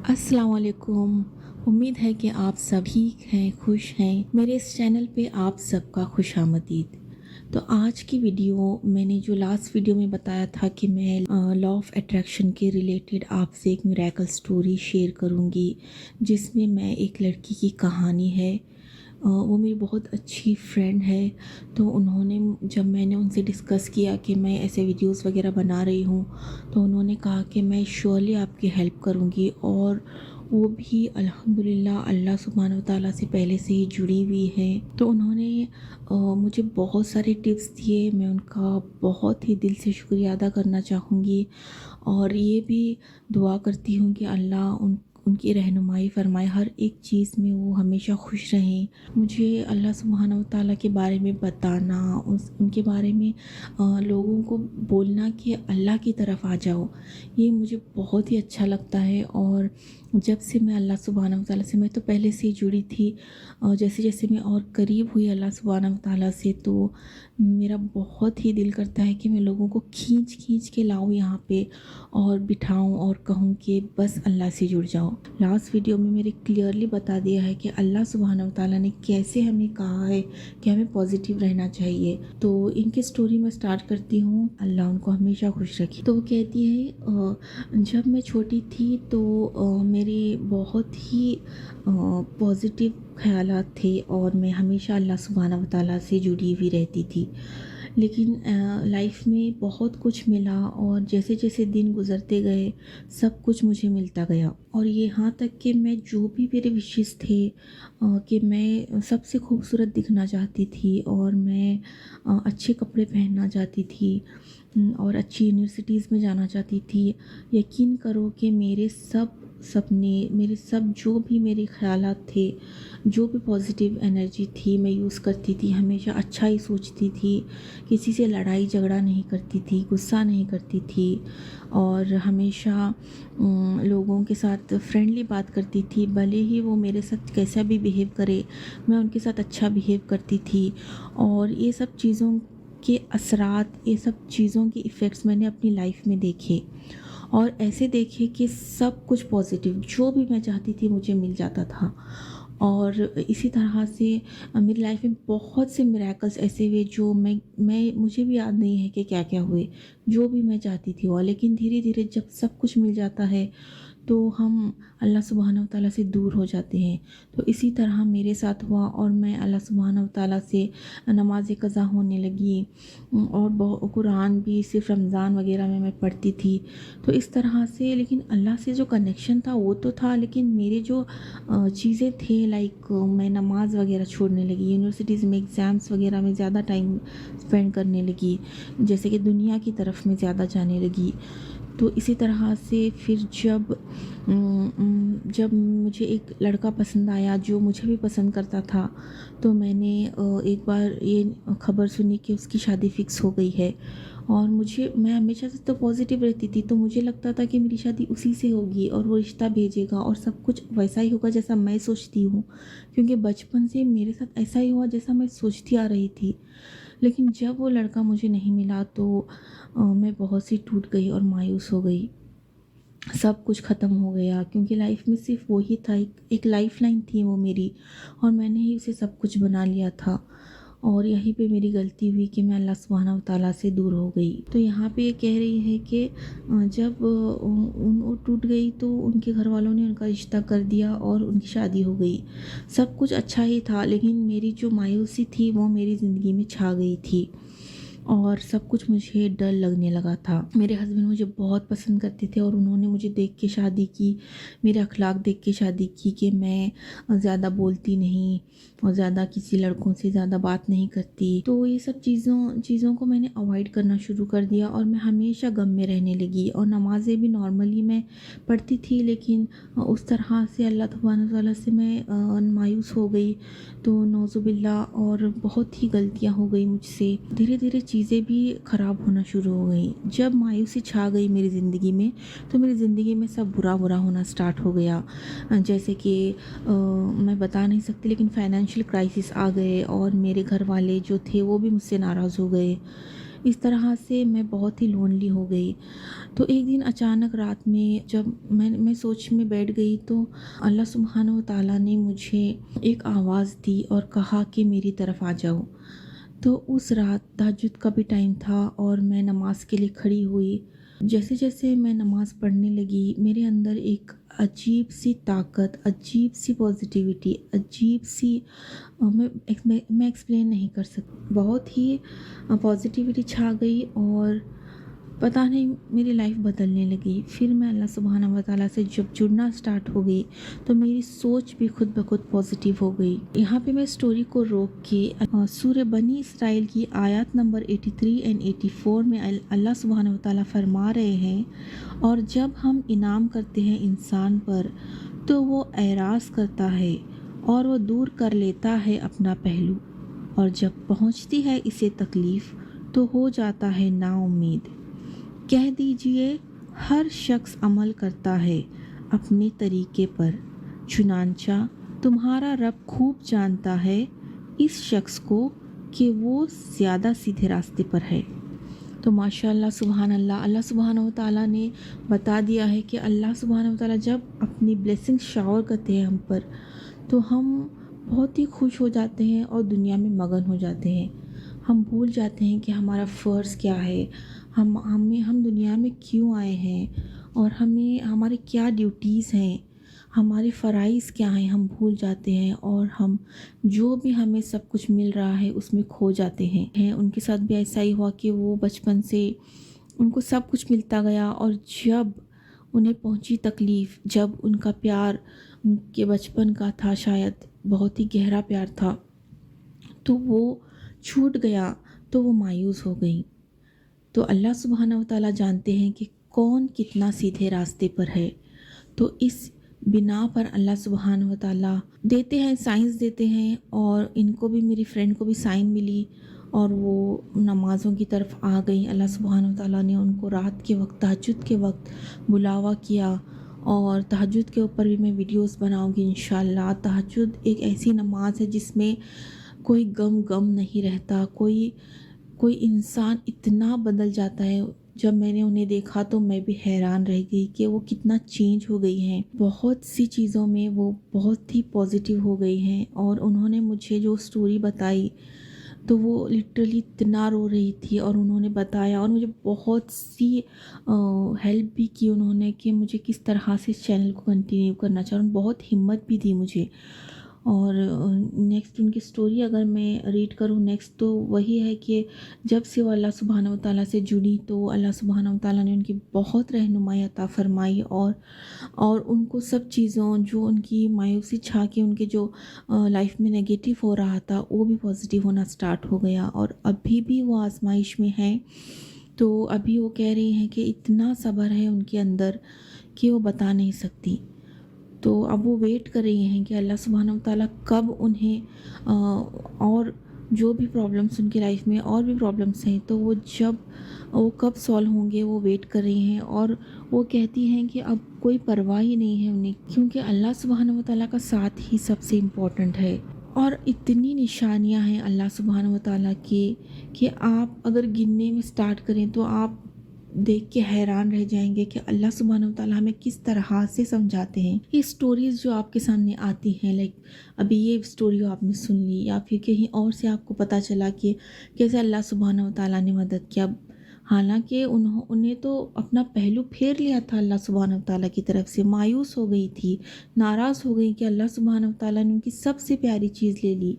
अस्सलाम वालेकुम। उम्मीद है कि आप सभी हैं, खुश हैं। मेरे इस चैनल पे आप सबका खुशामदीद। तो आज की वीडियो मैंने जो लास्ट वीडियो में बताया था कि मैं लॉ ऑफ अट्रैक्शन के रिलेटेड आपसे एक मिरेकल स्टोरी शेयर करूंगी, जिसमें मैं एक लड़की की कहानी है। वो मेरी बहुत अच्छी फ्रेंड है। तो उन्होंने, जब मैंने उनसे डिस्कस किया कि मैं ऐसे वीडियोस वगैरह बना रही हूँ, तो उन्होंने कहा कि मैं श्योरली आपकी हेल्प करूँगी। और वो भी अल्हम्दुलिल्लाह अल्लाह सुब्हानहू व तआला से पहले से ही जुड़ी हुई हैं। तो उन्होंने मुझे बहुत सारे टिप्स दिए। मैं उनका बहुत ही दिल से शुक्रिया अदा करना चाहूँगी, और ये भी दुआ करती हूँ कि अल्लाह उनकी रहनुमाई फ़रमाए, हर एक चीज़ में वो हमेशा खुश रहें। मुझे अल्लाह सुब्हानहू व तआला के बारे में बताना, उनके बारे में लोगों को बोलना कि अल्लाह की तरफ आ जाओ, ये मुझे बहुत ही अच्छा लगता है। और जब से मैं अल्लाह सुब्हानहू व तआला से, मैं तो पहले से ही जुड़ी थी, जैसे जैसे मैं और करीब हुई अल्लाह सुब्हानहू व तआला से, तो मेरा बहुत ही दिल करता है कि मैं लोगों को खींच खींच के लाऊं यहाँ पे और बिठाऊं और कहूं कि बस अल्लाह से जुड़ जाओ। लास्ट वीडियो में मेरे क्लियरली बता दिया है कि अल्लाह सुब्हानहू व तआला ने कैसे हमें कहा है कि हमें पॉजिटिव रहना चाहिए। तो इनकी स्टोरी मैं स्टार्ट करती हूँ। अल्लाह उनको हमेशा खुश रखे। तो वो कहती है, जब मैं छोटी थी तो मेरे बहुत ही पॉजिटिव ख़यालात थे, और मैं हमेशा अल्लाह सुब्हानहू व तआला से जुड़ी हुई रहती थी। लेकिन लाइफ में बहुत कुछ मिला, और जैसे जैसे दिन गुज़रते गए सब कुछ मुझे मिलता गया। और यहाँ तक कि मैं जो भी मेरे विशेस थे, कि मैं सबसे खूबसूरत दिखना चाहती थी, और मैं अच्छे कपड़े पहनना चाहती थी, और अच्छी यूनिवर्सिटीज़ में जाना चाहती थी। यकीन करो कि मेरे सब सपने, मेरे सब जो भी मेरे ख़यालात थे, जो भी पॉजिटिव एनर्जी थी, मैं यूज़ करती थी। हमेशा अच्छा ही सोचती थी, किसी से लड़ाई झगड़ा नहीं करती थी, गुस्सा नहीं करती थी, और हमेशा लोगों के साथ फ्रेंडली बात करती थी। भले ही वो मेरे साथ कैसा भी बिहेव करे, मैं उनके साथ अच्छा बिहेव करती थी। और ये सब चीज़ों के असरात, ये सब चीज़ों के इफ़ेक्ट्स मैंने अपनी लाइफ में देखे, और ऐसे देखे कि सब कुछ पॉजिटिव, जो भी मैं चाहती थी मुझे मिल जाता था। और इसी तरह से मेरी लाइफ में बहुत से मिरेकल्स ऐसे हुए जो मैं मुझे भी याद नहीं है कि क्या क्या हुए। जो भी मैं चाहती थी वो, लेकिन धीरे धीरे जब सब कुछ मिल जाता है तो हम अल्लाह सुब्हानहू व तआला से दूर हो जाते हैं। तो इसी तरह मेरे साथ हुआ, और मैं अल्लाह सुब्हानहू व तआला से नमाज क़ज़ा होने लगी, और कुरान भी सिर्फ रमज़ान वगैरह में मैं पढ़ती थी। तो इस तरह से, लेकिन अल्लाह से जो कनेक्शन था वो तो था, लेकिन मेरे जो चीज़ें थे, लाइक मैं नमाज़ वगैरह छोड़ने लगी, यूनिवर्सिटीज़ में एग्ज़ाम्स वगैरह में ज़्यादा टाइम स्पेंड करने लगी, जैसे कि दुनिया की तरफ में ज़्यादा जाने लगी। तो इसी तरह से फिर जब मुझे एक लड़का पसंद आया जो मुझे भी पसंद करता था, तो मैंने एक बार ये खबर सुनी कि उसकी शादी फ़िक्स हो गई है। और मैं हमेशा से तो पॉजिटिव रहती थी, तो मुझे लगता था कि मेरी शादी उसी से होगी, और वो रिश्ता भेजेगा, और सब कुछ वैसा ही होगा जैसा मैं सोचती हूँ, क्योंकि बचपन से मेरे साथ ऐसा ही हुआ जैसा मैं सोचती आ रही थी। लेकिन जब वो लड़का मुझे नहीं मिला तो मैं बहुत सी टूट गई और मायूस हो गई। सब कुछ ख़त्म हो गया, क्योंकि लाइफ में सिर्फ वो ही था, एक लाइफ लाइन थी वो मेरी, और मैंने ही उसे सब कुछ बना लिया था। और यहीं पे मेरी गलती हुई कि मैं अल्लाह सुब्हानहू व तआला से दूर हो गई। तो यहाँ पे ये कह रही है कि जब वो टूट गई तो उनके घर वालों ने उनका रिश्ता कर दिया और उनकी शादी हो गई। सब कुछ अच्छा ही था, लेकिन मेरी जो मायूसी थी वो मेरी ज़िंदगी में छा गई थी, और सब कुछ मुझे डर लगने लगा था। मेरे हस्बैंड मुझे बहुत पसंद करते थे, और उन्होंने मुझे देख के शादी की, मेरे अखलाक देख के शादी की, कि मैं ज़्यादा बोलती नहीं और ज़्यादा किसी लड़कों से ज़्यादा बात नहीं करती। तो ये सब चीज़ों को मैंने अवॉइड करना शुरू कर दिया, और मैं हमेशा गम में रहने लगी। और नमाज़ें भी नॉर्मली मैं पढ़ती थी, लेकिन उस तरह से अल्लाह सुब्हानहू व तआला से मैं मायूस हो गई, तो नौज़ुबिल्लाह, और बहुत ही गलतियाँ हो गई मुझसे। धीरे धीरे चीज़ें भी ख़राब होना शुरू हो गई। जब मायूसी छा गई मेरी ज़िंदगी में, तो मेरी ज़िंदगी में सब बुरा बुरा होना स्टार्ट हो गया। जैसे कि मैं बता नहीं सकती, लेकिन फाइनेंशियल क्राइसिस आ गए, और मेरे घर वाले जो थे वो भी मुझसे नाराज़ हो गए। इस तरह से मैं बहुत ही लोनली हो गई। तो एक दिन अचानक रात में जब मैं सोच में बैठ गई, तो अल्लाह सुब्हानहू व तआला ने मुझे एक आवाज़ दी और कहा कि मेरी तरफ आ जाओ। तो उस रात तहज्जुद का भी टाइम था और मैं नमाज़ के लिए खड़ी हुई। जैसे जैसे मैं नमाज़ पढ़ने लगी, मेरे अंदर एक अजीब सी ताकत, अजीब सी पॉजिटिविटी, अजीब सी मैं एक्सप्लेन नहीं कर सकती, बहुत ही पॉजिटिविटी छा गई और पता नहीं मेरी लाइफ बदलने लगी। फिर मैं अल्लाह सुब्हानहू व तआला से जब जुड़ना स्टार्ट हो गई, तो मेरी सोच भी खुद ब खुद पॉजिटिव हो गई। यहाँ पे मैं स्टोरी को रोक के सूरह बनी इसराइल की आयत नंबर 83 एंड 84 में अल्लाह सुब्हानहू व तआला फरमा रहे हैं, और जब हम इनाम करते हैं इंसान पर तो वो एराज़ करता है और वो दूर कर लेता है अपना पहलू, और जब पहुँचती है इसे तकलीफ़ तो हो जाता है नाउम्मीद। कह दीजिए, हर शख्स अमल करता है अपने तरीके पर, चुनांचा तुम्हारा रब खूब जानता है इस शख्स को कि वो ज़्यादा सीधे रास्ते पर है। तो माशाअल्लाह, सुभान अल्लाह, अल्लाह सुब्हानहू व तआला ने बता दिया है कि अल्लाह सुब्हानहू व तआला जब अपनी ब्लेसिंग शावर करते हैं हम पर, तो हम बहुत ही खुश हो जाते हैं और दुनिया में मगन हो जाते हैं। हम भूल जाते हैं कि हमारा फ़र्ज़ क्या है, हम दुनिया में क्यों आए हैं और हमें हमारी क्या ड्यूटीज़ हैं, हमारे फ़राइज़ क्या हैं, हम भूल जाते हैं और हम जो भी हमें सब कुछ मिल रहा है उसमें खो जाते हैं। उनके साथ भी ऐसा ही हुआ कि वो बचपन से उनको सब कुछ मिलता गया, और जब उन्हें पहुंची तकलीफ़, जब उनका प्यार उनके बचपन का था, शायद बहुत ही गहरा प्यार था, तो वो छूट गया, तो वो मायूस हो गई। तो अल्लाह सुब्हानहू व तआला जानते हैं कि कौन कितना सीधे रास्ते पर है। तो इस बिना पर अल्लाह सुब्हानहू व तआला देते हैं, साइंस देते हैं, और इनको भी, मेरी फ्रेंड को भी साइन मिली और वो नमाज़ों की तरफ आ गई। अल्लाह सुब्हानहू व तआला ने उनको रात के वक्त, तहज्जुद के वक्त बुलावा किया, और तहज्जुद के ऊपर भी मैं वीडियोस बनाऊंगी इंशाअल्लाह। तहज्जुद एक ऐसी नमाज है जिसमें कोई गम नहीं रहता, कोई इंसान इतना बदल जाता है। जब मैंने उन्हें देखा तो मैं भी हैरान रह गई कि वो कितना चेंज हो गई हैं। बहुत सी चीज़ों में वो बहुत ही पॉजिटिव हो गई हैं, और उन्होंने मुझे जो स्टोरी बताई तो वो लिटरली इतना रो रही थी, और उन्होंने बताया और मुझे बहुत सी हेल्प भी की उन्होंने कि मुझे किस तरह से इस चैनल को कंटिन्यू करना चाहिए, और बहुत हिम्मत भी दी मुझे। और नेक्स्ट उनकी स्टोरी अगर मैं रीड करूँ नेक्स्ट, तो वही है कि जब से वो अल्लाह सुब्हानहू व तआला से जुड़ी, तो अल्लाह सुब्हानहू व तआला ने उनकी बहुत रहनुमाई अता फरमाई, और उनको सब चीज़ों, जो उनकी मायूसी छा के उनके जो लाइफ में नेगेटिव हो रहा था, वो भी पॉजिटिव होना स्टार्ट हो गया, और अभी भी वो आजमाइश में हैं। तो अभी वो कह रही हैं कि इतना सब्र है उनके अंदर कि वो बता नहीं सकती। तो अब वो वेट कर रही हैं कि अल्लाह सुब्हानहू व तआला कब उन्हें और जो भी प्रॉब्लम्स उनकी लाइफ में और भी प्रॉब्लम्स हैं, तो वो कब सॉल्व होंगे, वो वेट कर रही हैं। और वो कहती हैं कि अब कोई परवाह ही नहीं है उन्हें, क्योंकि अल्लाह सुब्हानहू व तआला का साथ ही सबसे इम्पोर्टेंट है। और इतनी निशानियां हैं अल्लाह सुब्हानहू व तआला की कि आप अगर गिनने में स्टार्ट करें तो आप देख के हैरान रह जाएंगे कि अल्लाह सुब्हानहू व तआला हमें किस तरह से समझाते हैं। ये स्टोरीज़ जो आपके सामने आती हैं, लाइक अभी ये स्टोरी आपने सुन ली, या फिर कहीं और से आपको पता चला कि कैसे अल्लाह सुब्हानहू व तआला ने मदद किया, हालांकि उन्हें तो अपना पहलू फेर लिया था अल्लाह सुब्हानहू व तआला की तरफ से, मायूस हो गई थी, नाराज़ हो गई कि अल्लाह सुब्हानहू व तआला ने उनकी सबसे प्यारी चीज़ ले ली।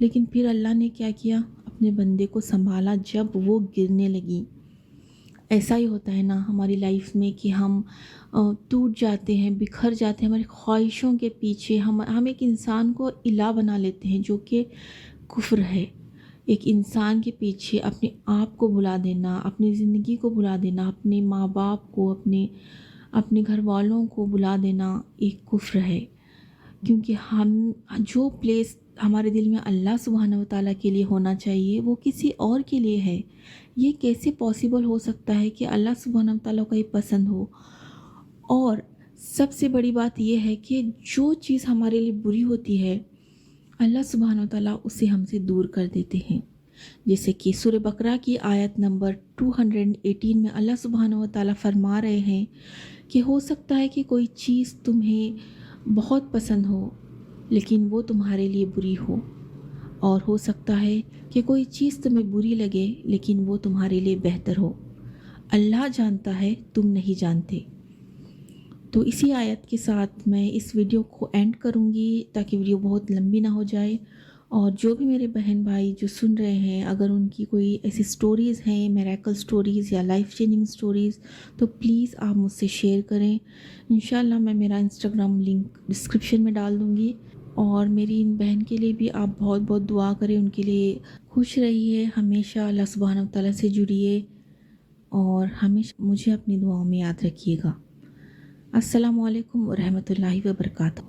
लेकिन फिर अल्लाह ने क्या किया, अपने बंदे को संभाला जब वो गिरने लगी। ऐसा ही होता है ना हमारी लाइफ में कि हम टूट जाते हैं, बिखर जाते हैं हमारी ख्वाहिशों के पीछे। हम एक इंसान को इला बना लेते हैं, जो कि कुफ्र है। एक इंसान के पीछे अपने आप को भुला देना, अपनी ज़िंदगी को भुला देना, अपने माँ बाप को, अपने घर वालों को भुला देना एक कुफ्र है। क्योंकि हम जो प्लेस हमारे दिल में अल्लाह सुब्हानहू व तआला के लिए होना चाहिए, वो किसी और के लिए है। ये कैसे पॉसिबल हो सकता है कि अल्लाह सुब्हानहू व तआला को ये पसंद हो। और सबसे बड़ी बात यह है कि जो चीज़ हमारे लिए बुरी होती है, अल्लाह सुब्हानहू व तआला उसे हमसे दूर कर देते हैं। جیسے کہ سورہ بقرہ کی آیت نمبر 218 میں اللہ سبحانہ و تعالیٰ فرما رہے ہیں کہ ہو سکتا ہے کہ کوئی چیز تمہیں بہت پسند ہو لیکن وہ تمہارے لیے بری ہو سکتا ہے کہ کوئی چیز تمہیں بری لگے لیکن وہ تمہارے لیے بہتر ہو۔ اللہ جانتا ہے، تم نہیں جانتے۔ تو اسی آیت کے ساتھ میں اس ویڈیو کو اینڈ کروں گی تاکہ ویڈیو بہت لمبی نہ ہو جائے، اور جو بھی میرے بہن بھائی جو سن رہے ہیں اگر ان کی کوئی ایسی سٹوریز ہیں، میریکل سٹوریز یا لائف چینجنگ سٹوریز، تو پلیز آپ مجھ سے شیئر کریں۔ انشاءاللہ میں میرا انسٹاگرام لنک ڈسکرپشن میں ڈال دوں گی، اور میری ان بہن کے لیے بھی آپ بہت بہت دعا کریں، ان کے لیے خوش رہیے، ہمیشہ اللہ سبحانہ و تعالیٰ سے جڑیے، اور ہمیشہ مجھے اپنی دعاؤں میں یاد رکھیے گا۔ السلام علیکم ورحمۃ اللہ وبرکاتہ۔